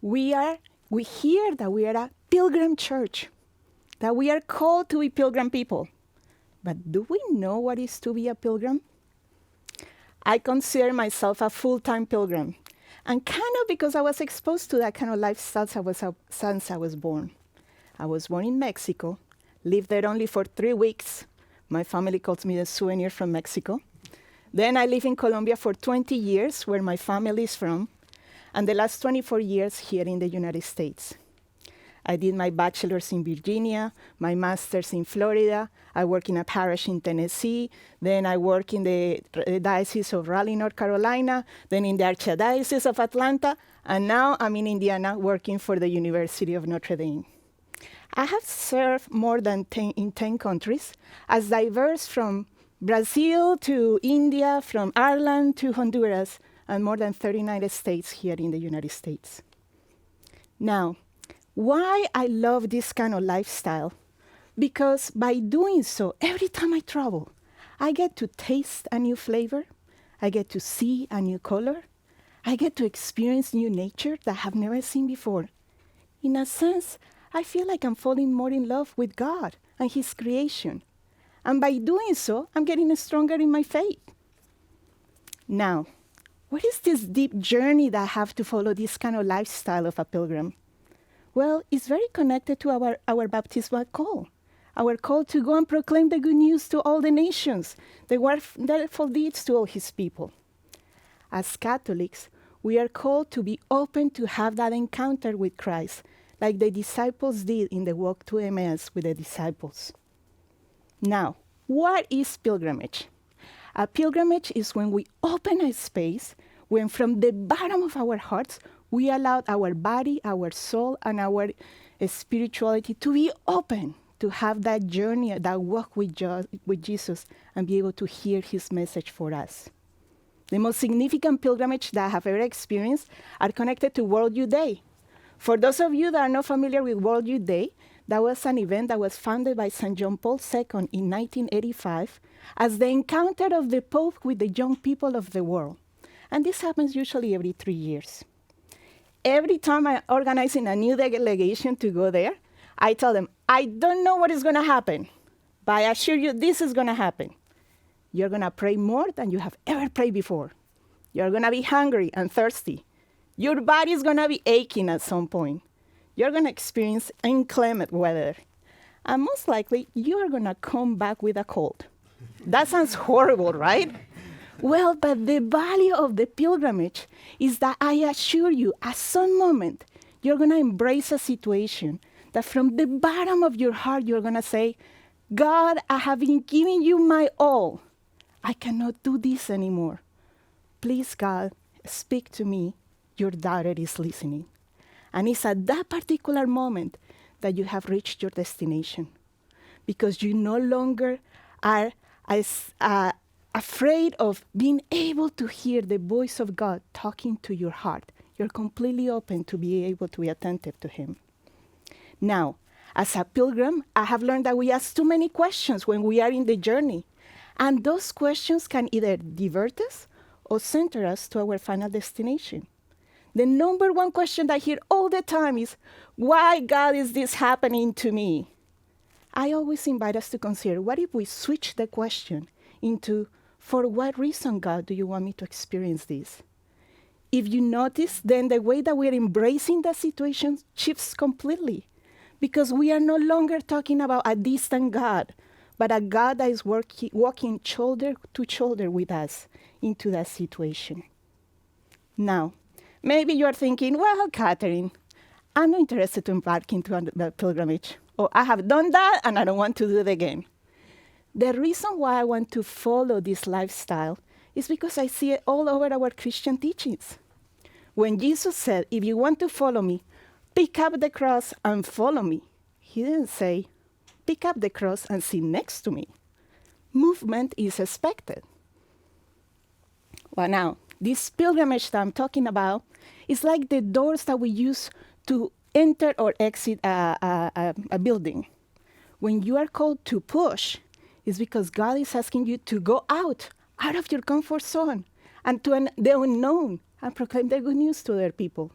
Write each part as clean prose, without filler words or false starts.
we hear that we are a pilgrim church, that we are called to be pilgrim people. But do we know what it is to be a pilgrim? I consider myself a full-time pilgrim, and kind of because I was exposed to that kind of lifestyle since I was born. I was born in Mexico, lived there only for 3 weeks. My family calls me the souvenir from Mexico. Then I lived in Colombia for 20 years, where my family is from, and the last 24 years here in the United States. I did my bachelor's in Virginia, my master's in Florida. I work in a parish in Tennessee. Then I work in the Diocese of Raleigh, North Carolina, then in the Archdiocese of Atlanta, and now I'm in Indiana working for the University of Notre Dame. I have served more than 10 countries, as diverse from Brazil to India, from Ireland to Honduras, and more than 39 states here in the United States. Now, why I love this kind of lifestyle? Because by doing so, every time I travel, I get to taste a new flavor, I get to see a new color, I get to experience new nature that I have never seen before. In a sense, I feel like I'm falling more in love with God and His creation. And by doing so, I'm getting stronger in my faith. Now, what is this deep journey that I have to follow this kind of lifestyle of a pilgrim? Well, it's very connected to our baptismal call. Our call to go and proclaim the good news to all the nations, the wonderful deeds to all His people. As Catholics, we are called to be open to have that encounter with Christ, like the disciples did in the walk to Emmaus with the disciples. Now, what is pilgrimage? A pilgrimage is when we open a space, when from the bottom of our hearts, we allow our body, our soul, and our spirituality to be open, to have that journey, that walk with Jesus, and be able to hear His message for us. The most significant pilgrimage that I have ever experienced are connected to World Youth Day. For those of you that are not familiar with World Youth Day, that was an event that was founded by St. John Paul II in 1985 as the encounter of the Pope with the young people of the world. And this happens usually every 3 years. Every time I'm organizing a new delegation to go there, I tell them, I don't know what is going to happen, but I assure you this is going to happen. You're going to pray more than you have ever prayed before. You're going to be hungry and thirsty. Your body is going to be aching at some point. You're going to experience inclement weather. And most likely, you are going to come back with a cold. That sounds horrible, right? Well, but the value of the pilgrimage is that I assure you, at some moment, you're going to embrace a situation that from the bottom of your heart, you're going to say, God, I have been giving you my all. I cannot do this anymore. Please, God, speak to me. Your daughter is listening. And it's at that particular moment that you have reached your destination, because you no longer are as afraid of being able to hear the voice of God talking to your heart. You're completely open to be able to be attentive to Him. Now, as a pilgrim, I have learned that we ask too many questions when we are in the journey. And those questions can either divert us or center us to our final destination. The number one question that I hear all the time is, why, God, is this happening to me? I always invite us to consider, what if we switch the question into, for what reason, God, do you want me to experience this? If you notice, then the way that we're embracing the situation shifts completely, because we are no longer talking about a distant God, but a God that is walking shoulder to shoulder with us into that situation. Now, maybe you are thinking, well, Katherine, I'm not interested to embark into the pilgrimage. Or I have done that and I don't want to do it again. The reason why I want to follow this lifestyle is because I see it all over our Christian teachings. When Jesus said, if you want to follow me, pick up the cross and follow me, He didn't say, pick up the cross and sit next to me. Movement is expected. Well, now, this pilgrimage that I'm talking about is like the doors that we use to enter or exit a building. When you are called to push, it's because God is asking you to go out of your comfort zone and to the unknown and proclaim the good news to other people.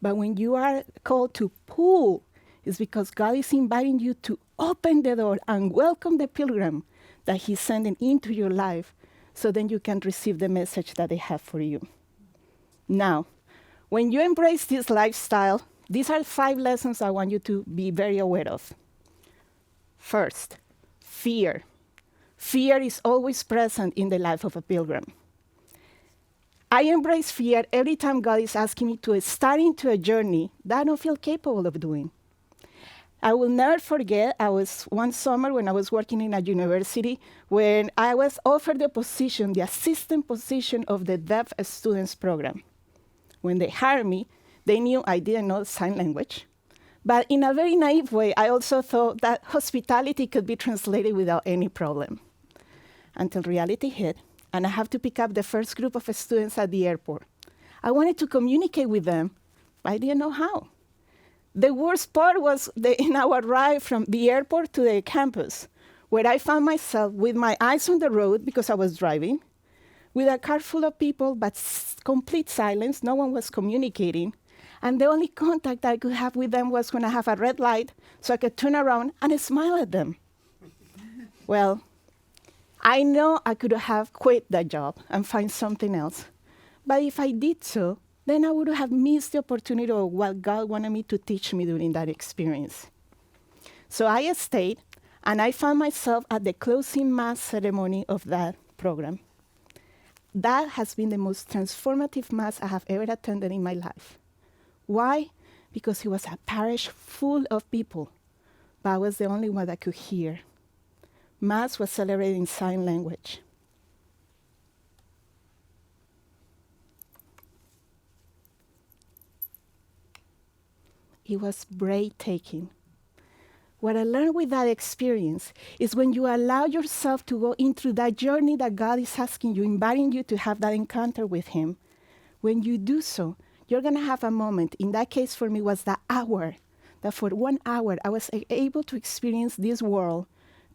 But when you are called to pull, it's because God is inviting you to open the door and welcome the pilgrim that he's sending into your life, so then you can receive the message that they have for you. Now, when you embrace this lifestyle, these are 5 lessons I want you to be very aware of. First, fear. Fear is always present in the life of a pilgrim. I embrace fear every time God is asking me to start into a journey that I don't feel capable of doing. I will never forget, I was one summer when I was working in a university when I was offered the position, the assistant position of the deaf students program. When they hired me, they knew I didn't know sign language. But in a very naive way, I also thought that hospitality could be translated without any problem. Until reality hit, and I have to pick up the first group of students at the airport. I wanted to communicate with them, but I didn't know how. The worst part was in our ride from the airport to the campus, where I found myself with my eyes on the road because I was driving, with a car full of people, but complete silence. No one was communicating. And the only contact I could have with them was when I have a red light, so I could turn around and smile at them. Well, I know I could have quit that job and find something else. But if I did so, then I would have missed the opportunity of what God wanted me to teach me during that experience. So I stayed, and I found myself at the closing mass ceremony of that program. That has been the most transformative mass I have ever attended in my life. Why? Because it was a parish full of people, but I was the only one that could hear. Mass was celebrated in sign language. It was breathtaking. What I learned with that experience is when you allow yourself to go into that journey that God is asking you, inviting you to have that encounter with him, when you do so, you're going to have a moment. In that case, for me, was the hour, that for 1 hour, I was able to experience this world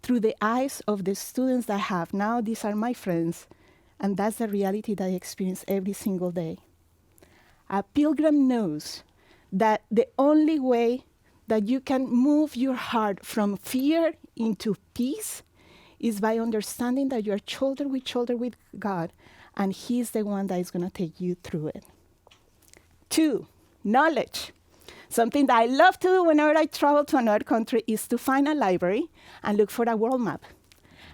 through the eyes of the students that I have. Now, these are my friends, and that's the reality that I experience every single day. A pilgrim knows that the only way that you can move your heart from fear into peace is by understanding that you're shoulder with God, and he's the one that is going to take you through it. 2, knowledge. Something that I love to do whenever I travel to another country is to find a library and look for a world map.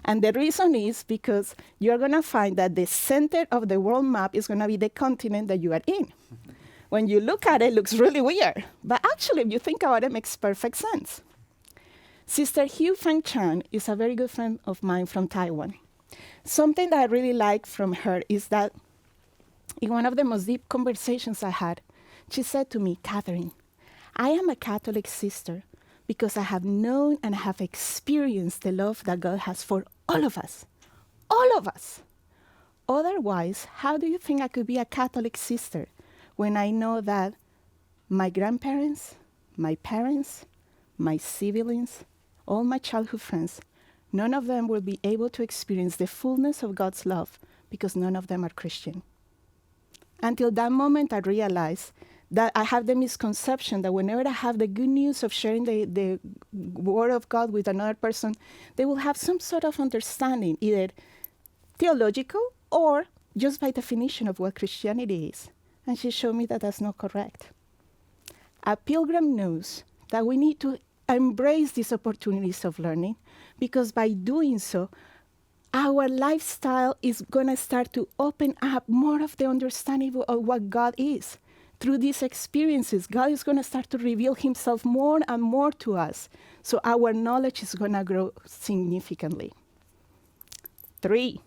And the reason is because you're going to find that the center of the world map is going to be the continent that you are in. When you look at it, it looks really weird. But actually, if you think about it, it makes perfect sense. Sister Hugh Fang Chan is a very good friend of mine from Taiwan. Something that I really like from her is that in one of the most deep conversations I had, she said to me, "Katherine, I am a Catholic sister because I have known and have experienced the love that God has for all of us. All of us. Otherwise, how do you think I could be a Catholic sister when I know that my grandparents, my parents, my siblings, all my childhood friends, none of them will be able to experience the fullness of God's love because none of them are Christian?" Until that moment, I realized that I have the misconception that whenever I have the good news of sharing the word of God with another person, they will have some sort of understanding, either theological or just by definition of what Christianity is. And she showed me that that's not correct. A pilgrim knows that we need to embrace these opportunities of learning, because by doing so, our lifestyle is going to start to open up more of the understanding of what God is. Through these experiences, God is going to start to reveal himself more and more to us. So our knowledge is going to grow significantly. 3,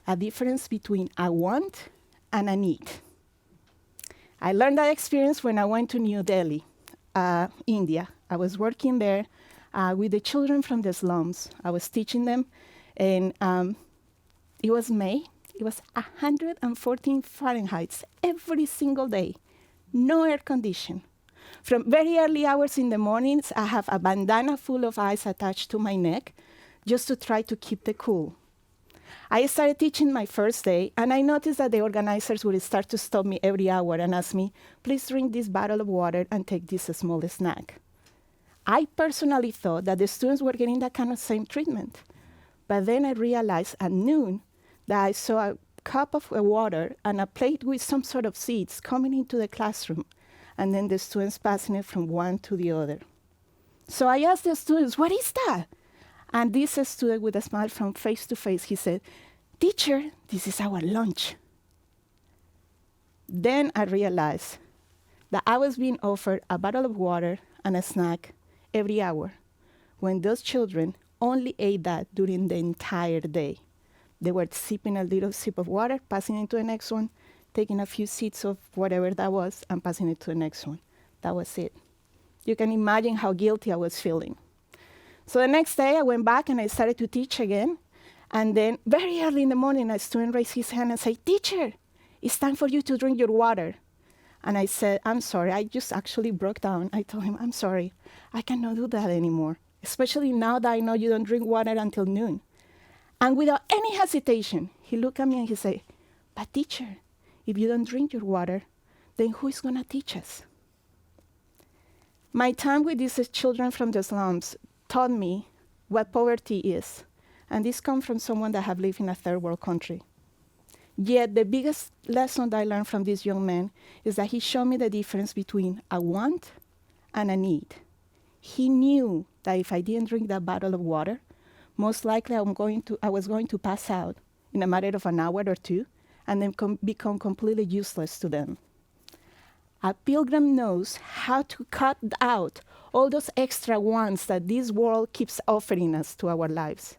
a difference between a want and a need. I learned that experience when I went to New Delhi, India. I was working there with the children from the slums. I was teaching them, and it was May. It was 114 Fahrenheit every single day, no air condition. From very early hours in the mornings, I have a bandana full of ice attached to my neck just to try to keep the cool. I started teaching my first day, and I noticed that the organizers would start to stop me every hour and ask me, please drink this bottle of water and take this small snack. I personally thought that the students were getting that kind of same treatment. But then I realized at noon that I saw a cup of water and a plate with some sort of seeds coming into the classroom, and then the students passing it from one to the other. So I asked the students, what is that? And this student with a smile from face to face, he said, teacher, this is our lunch. Then I realized that I was being offered a bottle of water and a snack every hour, when those children only ate that during the entire day. They were sipping a little sip of water, passing it to the next one, taking a few seeds of whatever that was, and passing it to the next one. That was it. You can imagine how guilty I was feeling. So the next day, I went back and I started to teach again. And then very early in the morning, a student raised his hand and said, teacher, it's time for you to drink your water. And I said, I'm sorry. I just actually broke down. I told him, I'm sorry. I cannot do that anymore, especially now that I know you don't drink water until noon. And without any hesitation, he looked at me and he said, but teacher, if you don't drink your water, then who is going to teach us? My time with these children from the slums taught me what poverty is. And this comes from someone that have lived in a third world country. Yet the biggest lesson that I learned from this young man is that he showed me the difference between a want and a need. He knew that if I didn't drink that bottle of water, most likely I was going to pass out in a matter of an hour or two and then become completely useless to them. A pilgrim knows how to cut out all those extra wants that this world keeps offering us to our lives.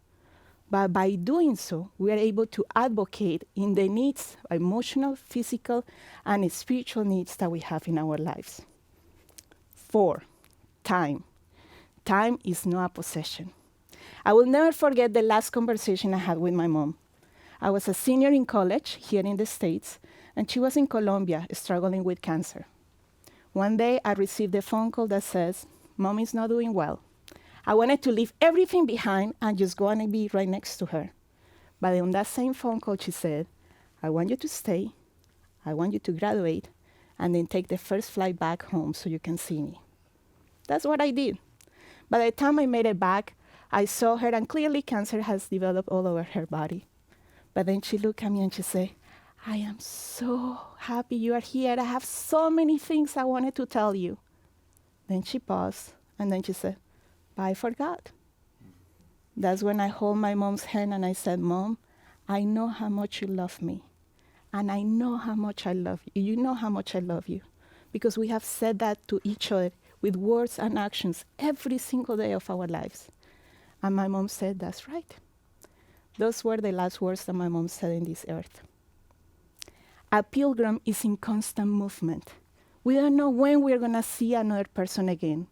But by doing so, we are able to advocate in the needs, emotional, physical, and spiritual needs that we have in our lives. 4, time. Time is not a possession. I will never forget the last conversation I had with my mom. I was a senior in college here in the States, and she was in Colombia struggling with cancer. One day, I received a phone call that says, Mom is not doing well. I wanted to leave everything behind and just go and be right next to her. But on that same phone call, she said, I want you to stay, I want you to graduate, and then take the first flight back home so you can see me. That's what I did. By the time I made it back, I saw her, and clearly cancer has developed all over her body. But then she looked at me and she said, I am so happy you are here. I have so many things I wanted to tell you. Then she paused, and then she said, but I forgot. That's when I hold my mom's hand and I said, Mom, I know how much you love me. And I know how much I love you. You know how much I love you. Because we have said that to each other with words and actions every single day of our lives. And my mom said, that's right. Those were the last words that my mom said in this earth. A pilgrim is in constant movement. We don't know when we're going to see another person again.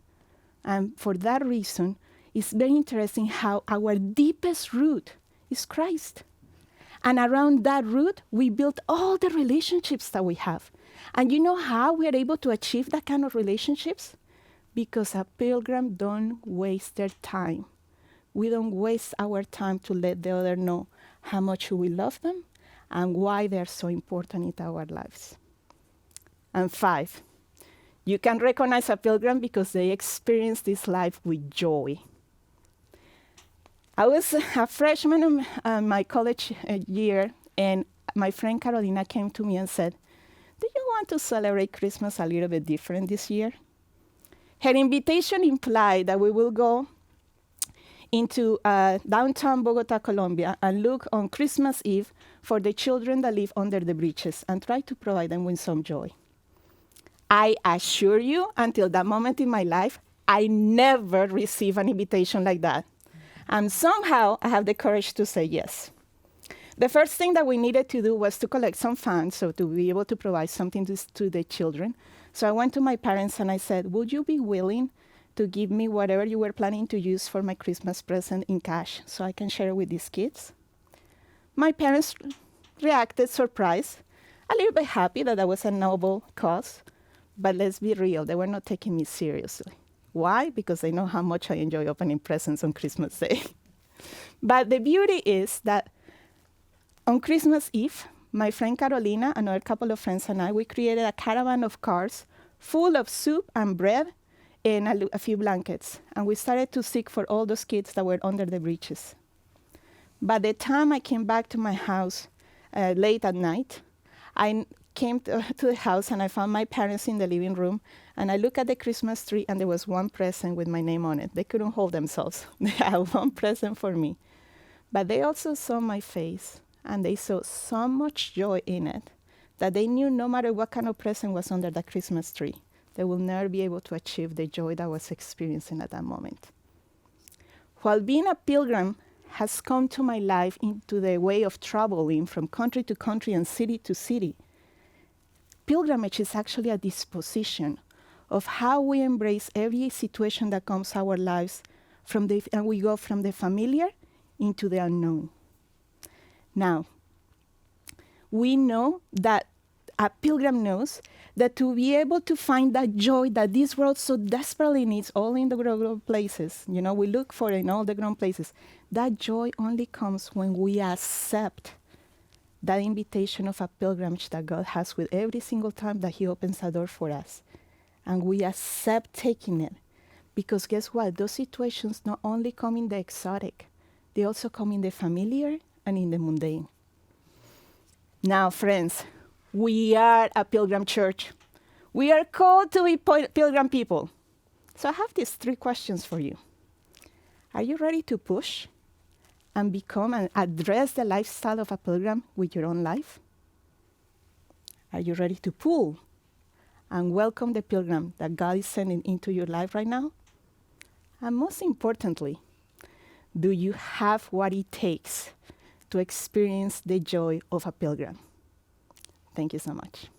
And for that reason, it's very interesting how our deepest root is Christ. And around that root, we build all the relationships that we have. And you know how we are able to achieve that kind of relationships? Because a pilgrim don't waste their time. We don't waste our time to let the other know how much we love them and why they're so important in our lives. And 5, you can recognize a pilgrim because they experience this life with joy. I was a freshman in my college year, and my friend Carolina came to me and said, do you want to celebrate Christmas a little bit different this year? Her invitation implied that we will go into downtown Bogota, Colombia, and look on Christmas Eve for the children that live under the bridges and try to provide them with some joy. I assure you, until that moment in my life, I never received an invitation like that. And somehow, I have the courage to say yes. The first thing that we needed to do was to collect some funds so to be able to provide something to the children. So I went to my parents and I said, would you be willing to give me whatever you were planning to use for my Christmas present in cash so I can share it with these kids? My parents reacted surprised, a little bit happy that was a noble cause, but let's be real, they were not taking me seriously. Why? Because they know how much I enjoy opening presents on Christmas Day. But the beauty is that On Christmas Eve, my friend Carolina, another couple of friends, and I, we created a caravan of cars full of soup and bread and a few blankets. And we started to seek for all those kids that were under the bridges. By the time I came back to my house late at night, I came to the house and I found my parents in the living room, and I looked at the Christmas tree and there was one present with my name on it. They couldn't hold themselves. They had one present for me. But they also saw my face, and they saw so much joy in it that they knew no matter what kind of present was under the Christmas tree, they will never be able to achieve the joy that I was experiencing at that moment. While being a pilgrim has come to my life into the way of traveling from country to country and city to city, pilgrimage is actually a disposition of how we embrace every situation that comes our lives and we go from the familiar into the unknown. Now, we know that a pilgrim knows that to be able to find that joy that this world so desperately needs, all in the grown places, we look for it in all the grown places, that joy only comes when we accept that invitation of a pilgrimage that God has with every single time that He opens a door for us. And we accept taking it. Because guess what? Those situations not only come in the exotic, they also come in the familiar and in the mundane. Now, friends, we are a pilgrim church. We are called to be pilgrim people. So I have these 3 questions for you. Are you ready to push and become and address the lifestyle of a pilgrim with your own life? Are you ready to pull and welcome the pilgrim that God is sending into your life right now? And most importantly, do you have what it takes to experience the joy of a pilgrim? Thank you so much.